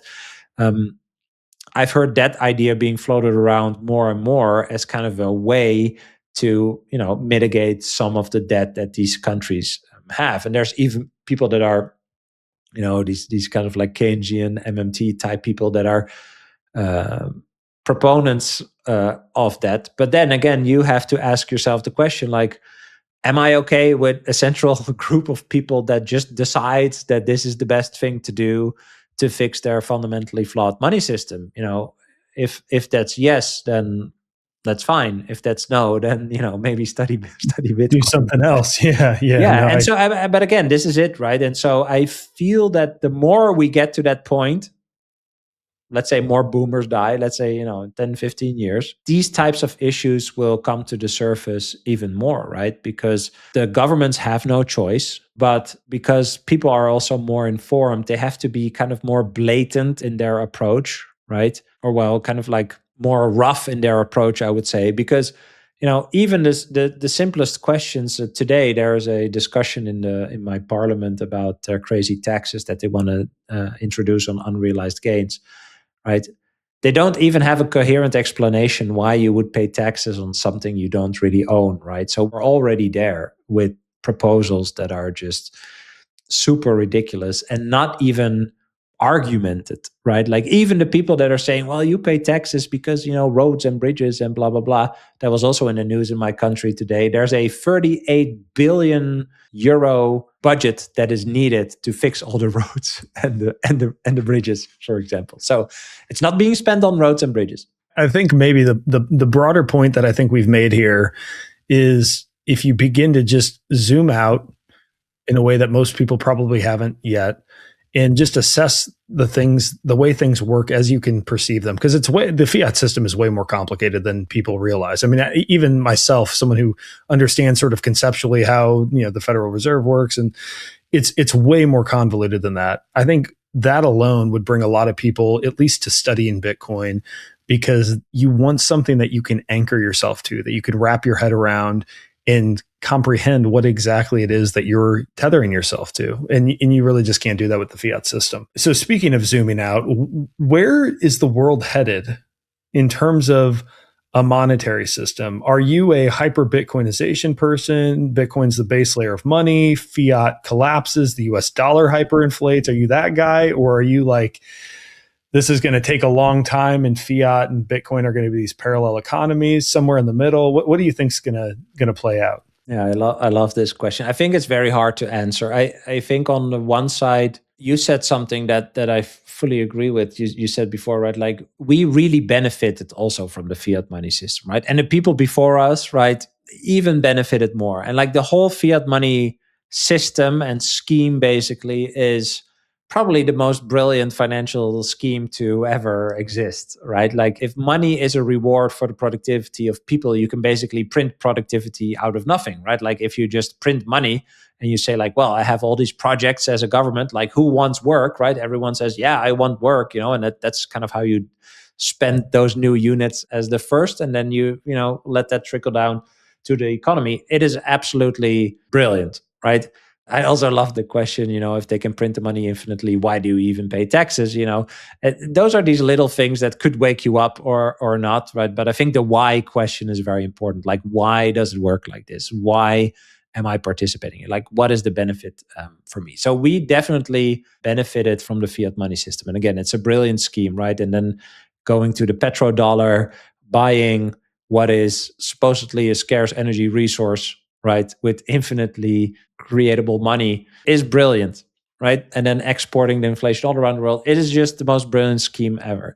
I've heard that idea being floated around more and more as kind of a way to mitigate some of the debt that these countries have. And there's even people that are these kind of like Keynesian MMT type people that are proponents of that. But then again, you have to ask yourself the question, like, am I okay with a central group of people that just decides that this is the best thing to do to fix their fundamentally flawed money system? If that's yes, then that's fine. If that's no, then maybe study Bitcoin. Do something else. Yeah. Yeah, and but again, this is it, right? And so I feel that the more we get to that point, let's say more boomers die, let's say, in 10, 15 years, these types of issues will come to the surface even more, right? Because the governments have no choice, but because people are also more informed, they have to be kind of more blatant in their approach, right? Or well, kind of like more rough in their approach, I would say, because even the simplest questions today, there is a discussion in my parliament about crazy taxes that they want to introduce on unrealized gains, right? They don't even have a coherent explanation why you would pay taxes on something you don't really own, right? So we're already there with proposals that are just super ridiculous and not even argumented, right? Like even the people that are saying, well, you pay taxes because, roads and bridges and blah, blah, blah. That was also in the news in my country today. There's a 38 billion euro budget that is needed to fix all the roads and the bridges, for example. So it's not being spent on roads and bridges. I think maybe the broader point that I think we've made here is if you begin to just zoom out in a way that most people probably haven't yet, and just assess the way things work as you can perceive them, because the fiat system is way more complicated than people realize. I mean, even myself, someone who understands sort of conceptually how the Federal Reserve works, and it's way more convoluted than that. I think that alone would bring a lot of people at least to studying Bitcoin, because you want something that you can anchor yourself to, that you can wrap your head around and comprehend what exactly it is that you're tethering yourself to. And you really just can't do that with the fiat system. So speaking of zooming out, where is the world headed in terms of a monetary system? Are you a hyper Bitcoinization person? Bitcoin's the base layer of money. Fiat collapses. The US dollar hyperinflates. Are you that guy? Or are you like, this is going to take a long time and fiat and Bitcoin are going to be these parallel economies somewhere in the middle? What do you think is going to play out? Yeah, I love this question. I think it's very hard to answer. I think on the one side, you said something that I fully agree with. You said before, right? Like we really benefited also from the fiat money system, right? And the people before us, right, even benefited more. And like the whole fiat money system and scheme basically is probably the most brilliant financial scheme to ever exist, right? Like if money is a reward for the productivity of people, you can basically print productivity out of nothing, right? Like if you just print money and you say like, well, I have all these projects as a government, like who wants work, right? Everyone says, yeah, I want work, and that's kind of how you spend those new units as the first, and then you let that trickle down to the economy. It is absolutely brilliant, right? I also love the question, if they can print the money infinitely, why do you even pay taxes? Those are these little things that could wake you up or not, right? But I think the why question is very important. Like, why does it work like this? Why am I participating? Like, what is the benefit for me? So we definitely benefited from the fiat money system. And again, it's a brilliant scheme, right? And then going to the petrodollar, buying what is supposedly a scarce energy resource, right, with infinitely creatable money is brilliant, right? And then exporting the inflation all around the world, it is just the most brilliant scheme ever.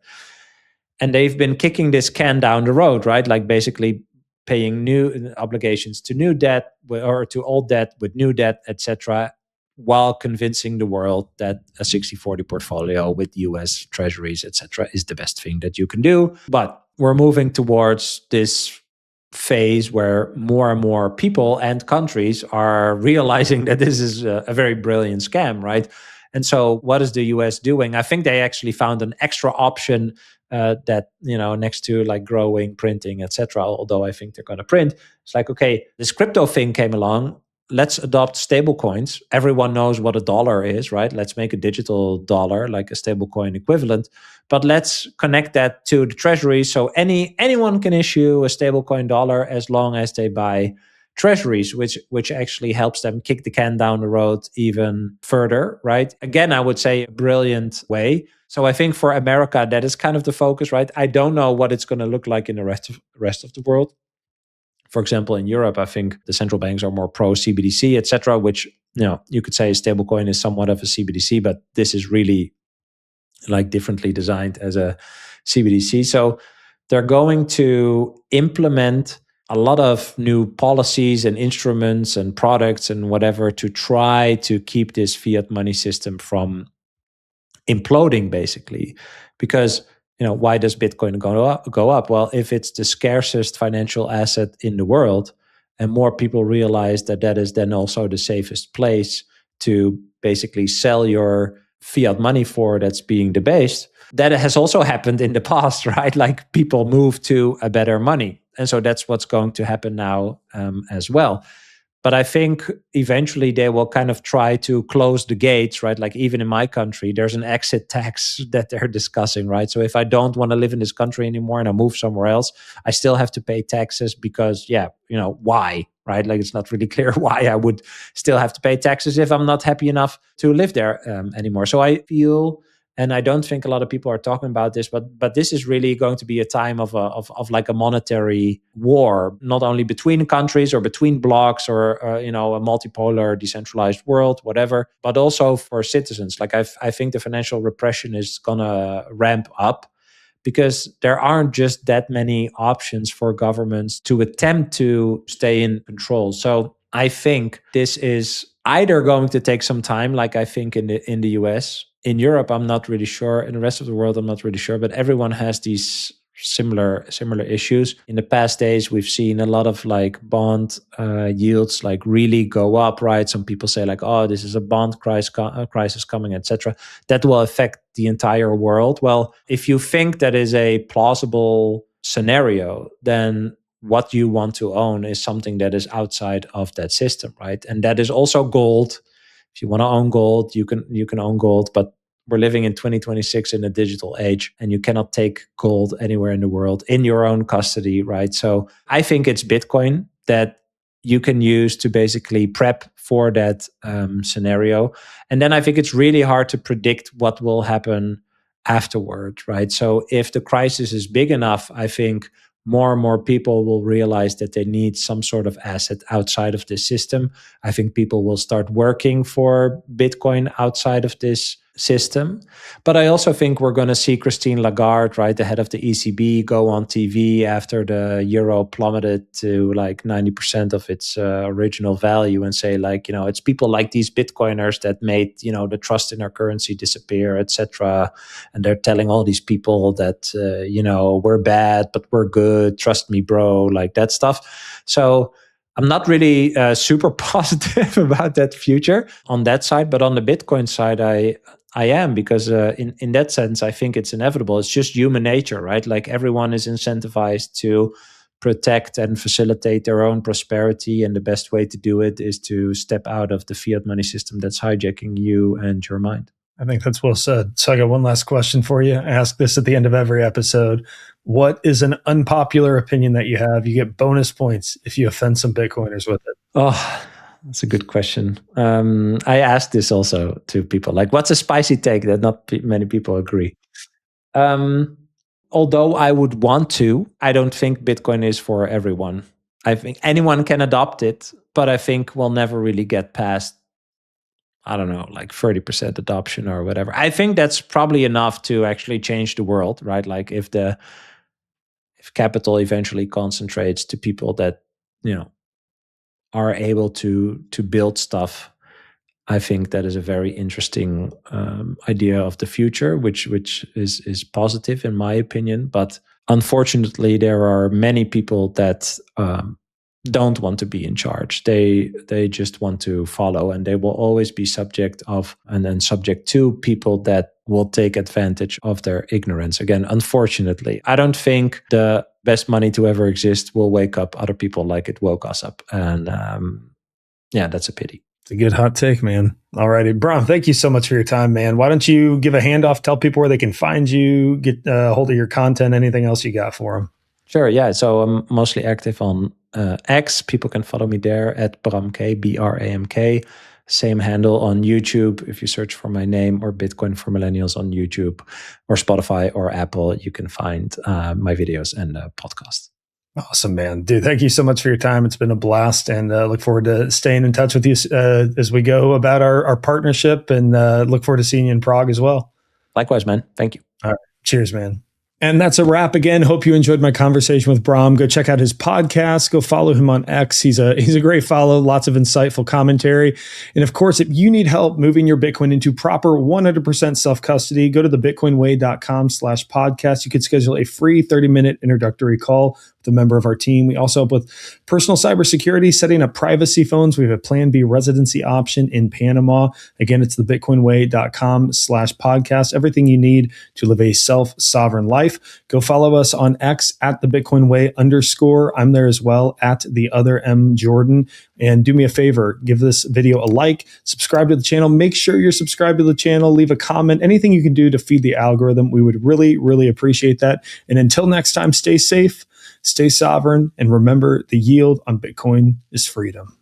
And they've been kicking this can down the road, right? Like basically paying new obligations to new debt or to old debt with new debt, etc., while convincing the world that a 60-40 portfolio with US treasuries, etc., is the best thing that you can do. But we're moving towards this phase where more and more people and countries are realizing that this is a very brilliant scam, right? And so what is the US doing? I think they actually found an extra option that, next to like growing, printing, etc., although I think they're going to print. It's like, okay, this crypto thing came along. Let's adopt stablecoins. Everyone knows what a dollar is, right? Let's make a digital dollar, like a stablecoin equivalent. But let's connect that to the treasury. So anyone can issue a stablecoin dollar as long as they buy treasuries, which actually helps them kick the can down the road even further, right? Again, I would say a brilliant way. So I think for America, that is kind of the focus, right? I don't know what it's going to look like in the rest of the world. For example, in Europe, I think the central banks are more pro CBDC, etc., which you could say a stablecoin is somewhat of a CBDC, but this is really like differently designed as a CBDC. So they're going to implement a lot of new policies and instruments and products and whatever to try to keep this fiat money system from imploding basically. Because why does Bitcoin go up? Well, if it's the scarcest financial asset in the world, and more people realize that that is then also the safest place to basically sell your fiat money for that's being debased, that has also happened in the past, right? Like people move to a better money. And so that's what's going to happen now as well. But I think eventually they will kind of try to close the gates, right? Like even in my country, there's an exit tax that they're discussing, right? So if I don't want to live in this country anymore and I move somewhere else, I still have to pay taxes because, why, right? Like it's not really clear why I would still have to pay taxes if I'm not happy enough to live there anymore. So I feel, and I don't think a lot of people are talking about this, but this is really going to be a time of like a monetary war, not only between countries or between blocks or a multipolar decentralized world, whatever, but also for citizens. Like I think the financial repression is gonna ramp up because there aren't just that many options for governments to attempt to stay in control. So I think this is either going to take some time, like I think in the US. In Europe, I'm not really sure. In the rest of the world, I'm not really sure. But everyone has these similar issues. In the past days, we've seen a lot of like bond yields like really go up, right? Some people say like, oh, this is a bond crisis coming, etc. That will affect the entire world. Well, if you think that is a plausible scenario, then what you want to own is something that is outside of that system, right? And that is also gold. If you want to own gold, you can own gold, but we're living in 2026 in a digital age, and you cannot take gold anywhere in the world in your own custody, right? So I think it's Bitcoin that you can use to basically prep for that scenario. And then I think it's really hard to predict what will happen afterward, right? So if the crisis is big enough, I think more and more people will realize that they need some sort of asset outside of this system. I think people will start working for Bitcoin outside of this system. But I also think we're going to see Christine Lagarde, right, the head of the ECB, go on TV after the euro plummeted to like 90% of its original value and say like, it's people like these Bitcoiners that made, the trust in our currency disappear, etc. And they're telling all these people that, we're bad, but we're good. Trust me, bro, like that stuff. So I'm not really super positive about that future on that side, but on the Bitcoin side, I am, because in that sense, I think it's inevitable. It's just human nature, right? Like everyone is incentivized to protect and facilitate their own prosperity. And the best way to do it is to step out of the fiat money system that's hijacking you and your mind. I think that's well said. So I got one last question for you. I ask this at the end of every episode. What is an unpopular opinion that you have? You get bonus points if you offend some Bitcoiners with it. Oh, that's a good question. I asked this also to people, like, what's a spicy take that not many people agree? Although I would want to, I don't think Bitcoin is for everyone. I think anyone can adopt it, but I think we'll never really get past, I don't know, like 30% adoption or whatever. I think that's probably enough to actually change the world, right? Like if capital eventually concentrates to people that, are able to build stuff, I think that is a very interesting idea of the future, which is positive in my opinion. But unfortunately, there are many people that don't want to be in charge. They just want to follow, and they will always be subject to people that will take advantage of their ignorance. Again, unfortunately, I don't think the best money to ever exist will wake up other people like it woke us up. And that's a pity. It's a good hot take, man. All righty. Bram, thank you so much for your time, man. Why don't you give a handoff, tell people where they can find you, get a hold of your content, anything else you got for them? Sure, yeah. So I'm mostly active on X. People can follow me there at Bramk, Bramk. Same handle on YouTube. If you search for my name or Bitcoin for Millennials on YouTube or Spotify or Apple, you can find my videos and podcast. Awesome, man. Dude, thank you so much for your time. It's been a blast, and look forward to staying in touch with you as we go about our partnership, and look forward to seeing you in Prague as well. Likewise, man. Thank you. All right. Cheers, man. And that's a wrap again. Hope you enjoyed my conversation with Bram. Go check out his podcast. Go follow him on X. He's a great follow, lots of insightful commentary. And of course, if you need help moving your Bitcoin into proper 100% self-custody, go to thebitcoinway.com/podcast. You can schedule a free 30-minute introductory call with a member of our team. We also help with personal cybersecurity, setting up privacy phones. We have a Plan B residency option in Panama. Again, it's thebitcoinway.com/podcast. Everything you need to live a self-sovereign life. Go follow us on X at @thebitcoinway_. I'm there as well at the other M Jordan. And do me a favor, give this video a like, subscribe to the channel. Make sure you're subscribed to the channel. Leave a comment. Anything you can do to feed the algorithm, we would really, really appreciate that. And until next time, stay safe, stay sovereign, and remember the yield on Bitcoin is freedom.